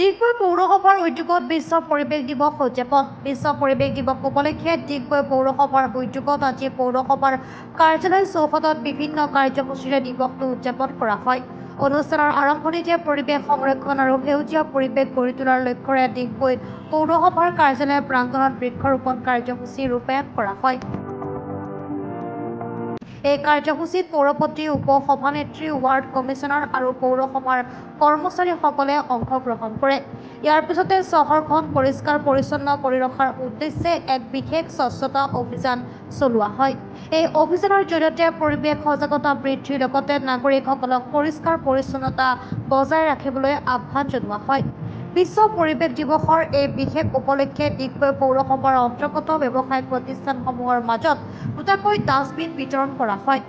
ডিগবৈ পৌৰসভাৰ উদ্যোগত বিশ্ব পৰিৱেশ দিৱস উদযাপন। বিশ্ব পৰিৱেশ দিৱস উপলক্ষে ডিগবৈ পৌৰসভাৰ উদ্যোগত আজি পৌৰসভাৰ কাৰ্যালয় চৌহদত বিভিন্ন কাৰ্যসূচীৰে দিৱসটো উদযাপন কৰা হয়। অনুষ্ঠানৰ আৰম্ভণিতে পৰিৱেশ সংৰক্ষণ আৰু সেউজীয়া পৰিৱেশ গঢ়ি তোলাৰ লক্ষ্যৰে ডিগবৈ পৌৰসভাৰ কাৰ্যালয় প্ৰাংগণত বৃক্ষৰোপণ কাৰ্যসূচী ৰূপায়ণ কৰা হয়। এই কাৰ্যসূচীত পৌৰপতি, উপ-সভানেত্ৰী, ৱাৰ্ড কমিছনাৰ আৰু পৌৰসভাৰ কৰ্মচাৰীসকলে অংশগ্ৰহণ কৰে। ইয়াৰ পিছতে চহৰখন পৰিষ্কাৰ-পৰিচ্ছন্ন কৰি ৰখাৰ উদ্দেশ্যে এক বিশেষ স্বচ্ছতা অভিযান চলোৱা হয়। এই অভিযানৰ জৰিয়তে পৰিৱেশ সজাগতা বৃদ্ধিৰ লগতে নাগৰিকসকলক পৰিষ্কাৰ-পৰিচ্ছন্নতা বজাই ৰাখিবলৈ আহ্বান জনোৱা হয়। বিশ্ব পৰিৱেশ দিৱসৰ এই বিশেষ উপলক্ষে ডিগবৈ পৌৰসভাৰ অন্তৰ্গত ব্যৱসায়িক প্ৰতিষ্ঠানসমূহৰ মাজত দুটাকৈ ডাষ্টবিন বিতৰণ কৰা হয়।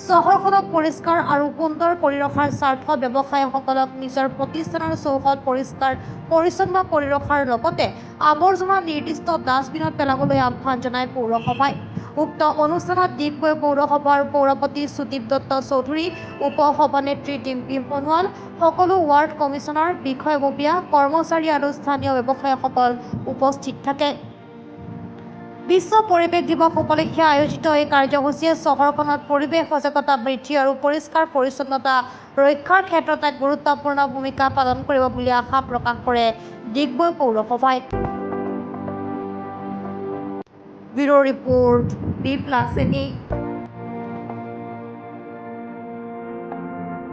চহৰখনক পৰিষ্কাৰ আৰু সুন্দৰ কৰি ৰখাৰ স্বাৰ্থত ব্যৱসায়ীসকলক নিজৰ প্ৰতিষ্ঠানৰ চৌহদ পৰিষ্কাৰ-পৰিচ্ছন্ন কৰি ৰখাৰ লগতে আৱৰ্জনা নিৰ্দিষ্ট ডাষ্টবিনত পেলাবলৈ আহ্বান জনায় পৌৰসভাই। উক্ত অনুষ্ঠানত ডিগবৈ পৌৰসভাৰ পৌৰপতি সুদীপ দত্ত চৌধুৰী, উপ-সভানেত্ৰী ডিম্পী সোণোৱাল, সকলো ৱাৰ্ড কমিছনাৰ, বিষয়ববীয়া, কৰ্মচাৰী আৰু স্থানীয় ব্যৱসায়ীসকল উপস্থিত থাকে। বিশ্ব পৰিৱেশ দিৱস উপলক্ষে আয়োজিত এই কাৰ্যসূচীয়ে চহৰখনত পৰিৱেশ সজাগতা বৃদ্ধি আৰু পৰিষ্কাৰ-পৰিচ্ছন্নতা ৰক্ষাৰ ক্ষেত্ৰত এক গুৰুত্বপূৰ্ণ ভূমিকা পালন কৰিব বুলি আশা প্ৰকাশ কৰে ডিগবৈ পৌৰসভাই। Bureau report, বি+এন।